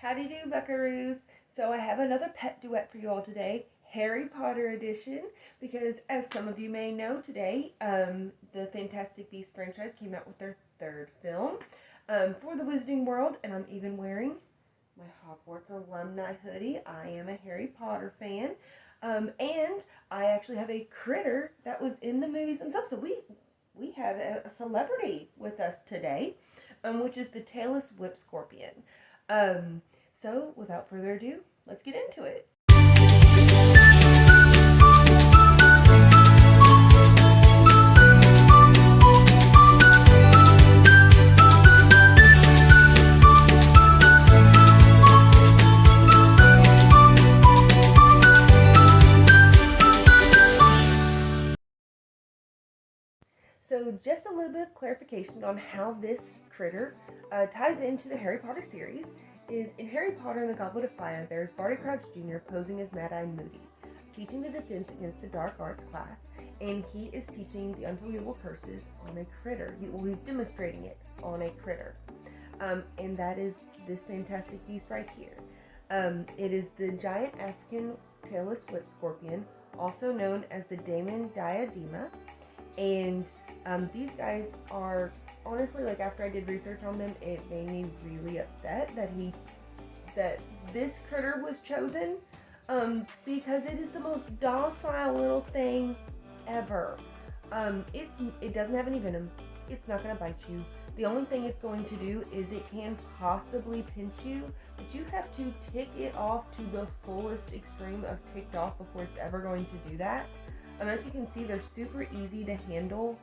Howdy do, buckaroos. So I have another pet duet for you all today, Harry Potter edition, because as some of you may know today, the Fantastic Beasts franchise came out with their third film for the Wizarding World, and I'm even wearing my Hogwarts alumni hoodie. I am a Harry Potter fan, and I actually have a critter that was in the movies themselves. So we have a celebrity with us today, which is the Tailless Whip Scorpion. So without further ado, let's get into it. So just a little bit of clarification on how this critter ties into the Harry Potter series is in Harry Potter and the Goblet of Fire, there's Barty Crouch Jr. posing as Mad-Eye Moody, teaching the defense against the dark arts class, and he is teaching the unforgivable curses on a critter. He's demonstrating it on a critter. And that is this fantastic beast right here. It is the giant African tailless whip scorpion, also known as the Damon Diadema, and these guys are honestly, like, after I did research on them, it made me really upset that this critter was chosen, because it is the most docile little thing ever. It doesn't have any venom. It's not gonna bite you. The only thing it's going to do is it can possibly pinch you, but you have to tick it off to the fullest extreme of ticked off before it's ever going to do that. As you can see, they're super easy to handle.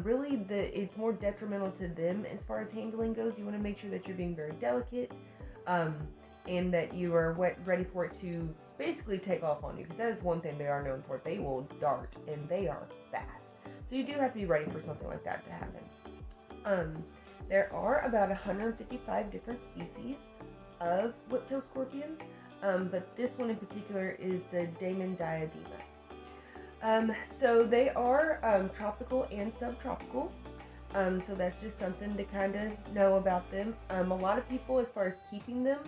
Really, it's more detrimental to them as far as handling goes. You want to make sure that you're being very delicate, and that you are ready for it to basically take off on you, because that is one thing they are known for. They will dart, and they are fast. So you do have to be ready for something like that to happen. There are about 155 different species of whip-tailed scorpions, but this one in particular is the Damon Diadema. So they are tropical and subtropical. So that's just something to kind of know about them. A lot of people, as far as keeping them,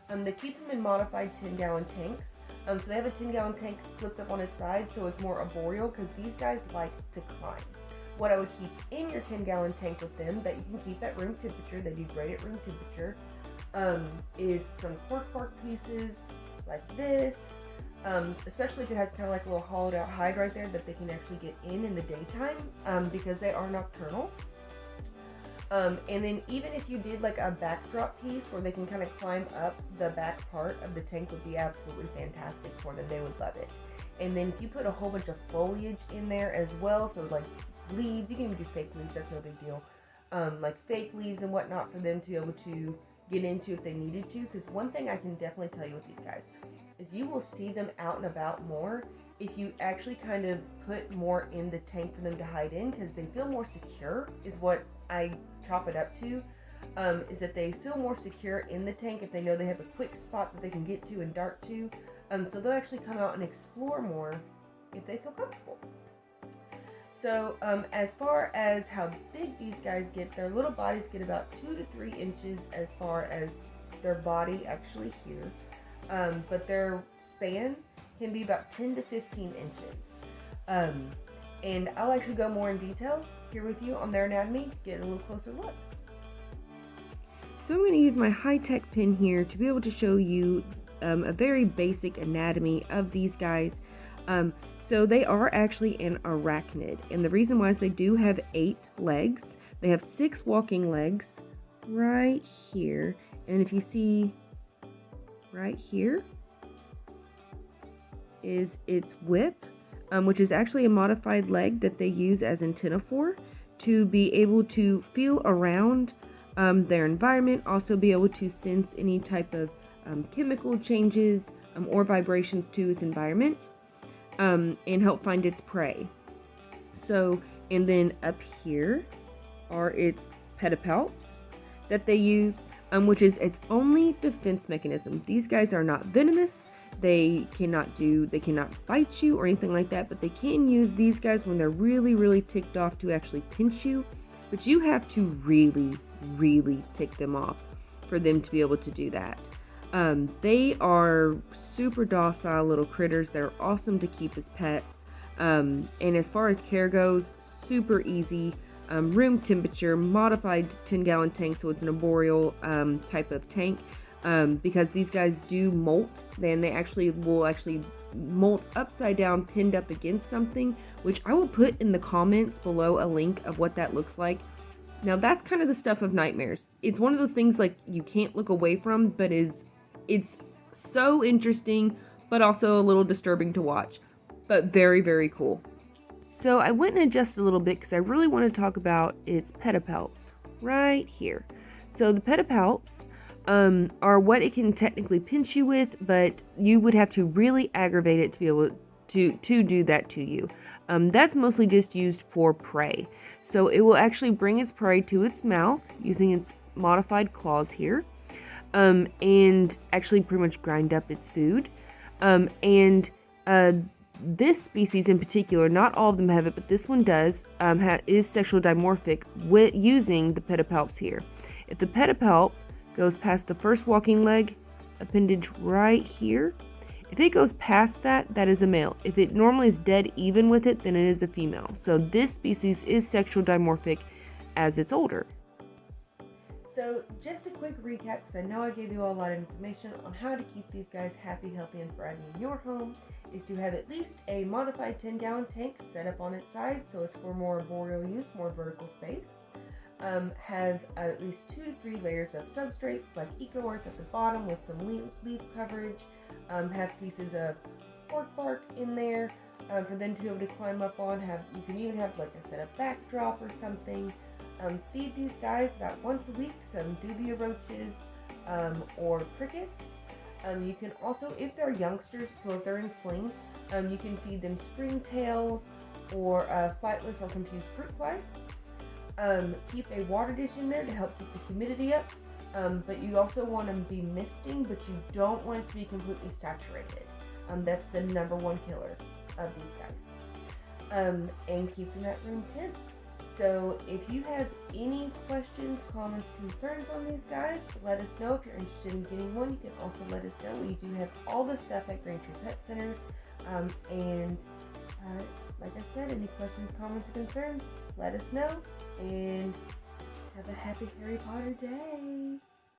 they keep them in modified 10-gallon tanks. So they have a 10-gallon tank flipped up on its side, so it's more arboreal, because these guys like to climb. What I would keep in your 10-gallon tank with them, that you can keep at room temperature, they do great at room temperature, is some cork bark pieces like this. Especially if it has kind of like a little hollowed out hide right there that they can actually get in the daytime, because they are nocturnal. And then even if you did like a backdrop piece where they can kind of climb up, the back part of the tank would be absolutely fantastic for them. They would love it. And then if you put a whole bunch of foliage in there as well, so like leaves, you can even do fake leaves, that's no big deal. Like fake leaves and whatnot for them to be able to get into if they needed to, because one thing I can definitely tell you with these guys is you will see them out and about more if you actually kind of put more in the tank for them to hide in, because they feel more secure, is what I chop it up to, is that they feel more secure in the tank if they know they have a quick spot that they can get to and dart to. So they'll actually come out and explore more if they feel comfortable. So as far as how big these guys get, their little bodies get about 2 to 3 inches as far as their body actually here. But their span can be about 10 to 15 inches. And I'll actually go more in detail here with you on their anatomy, get a little closer look. So I'm going to use my high-tech pen here to be able to show you a very basic anatomy of these guys. So they are actually an arachnid, and the reason why is they do have 8 legs. They have 6 walking legs right here, and if you see right here is its whip, which is actually a modified leg that they use as antenna for, to be able to feel around their environment, also be able to sense any type of chemical changes or vibrations to its environment, and help find its prey. So, and then up here are its pedipalps that they use, which is its only defense mechanism. These guys are not venomous. They cannot bite you or anything like that, but they can use these guys when they're really, really ticked off to actually pinch you. But you have to really, really tick them off. for them to be able to do that. They are super docile little critters. They're awesome to keep as pets. And as far as care goes, super easy. Room temperature, modified 10-gallon tank, so it's an arboreal type of tank. Because these guys do molt, then they will molt upside down, pinned up against something, which I will put in the comments below a link of what that looks like. Now that's kind of the stuff of nightmares. It's one of those things like you can't look away from, but it's so interesting, but also a little disturbing to watch, but very, very cool. So I went and adjusted a little bit because I really want to talk about its pedipalps right here. So the pedipalps are what it can technically pinch you with, but you would have to really aggravate it to be able to do that to you. That's mostly just used for prey. So it will actually bring its prey to its mouth using its modified claws here, and actually pretty much grind up its food. This species in particular, not all of them have it, but this one does, is sexual dimorphic with using the pedipalps here. If the pedipalp goes past the first walking leg appendage right here, if it goes past that, that is a male. If it normally is dead even with it, then it is a female. So this species is sexual dimorphic as it's older. So just a quick recap, because I know I gave you all a lot of information on how to keep these guys happy, healthy, and thriving in your home, is to have at least a modified 10-gallon tank set up on its side, so it's for more arboreal use, more vertical space. Have at least 2 to 3 layers of substrate, like eco earth at the bottom with some leaf coverage. Have pieces of cork bark in there for them to be able to climb up on. You can even have, like I said, a backdrop or something. Feed these guys about once a week some dubia roaches or crickets. You can also, if they're youngsters, so if they're in sling, you can feed them springtails or flightless or confused fruit flies. Keep a water dish in there to help keep the humidity up, but you also want them to be misting, but you don't want it to be completely saturated. That's the #1 killer of these guys. And keep them at room temp. So if you have any questions, comments, concerns on these guys, let us know. If you're interested in getting one, you can also let us know. We do have all the stuff at Braintree Pet Center. Like I said, any questions, comments, or concerns, let us know. And have a happy Harry Potter day.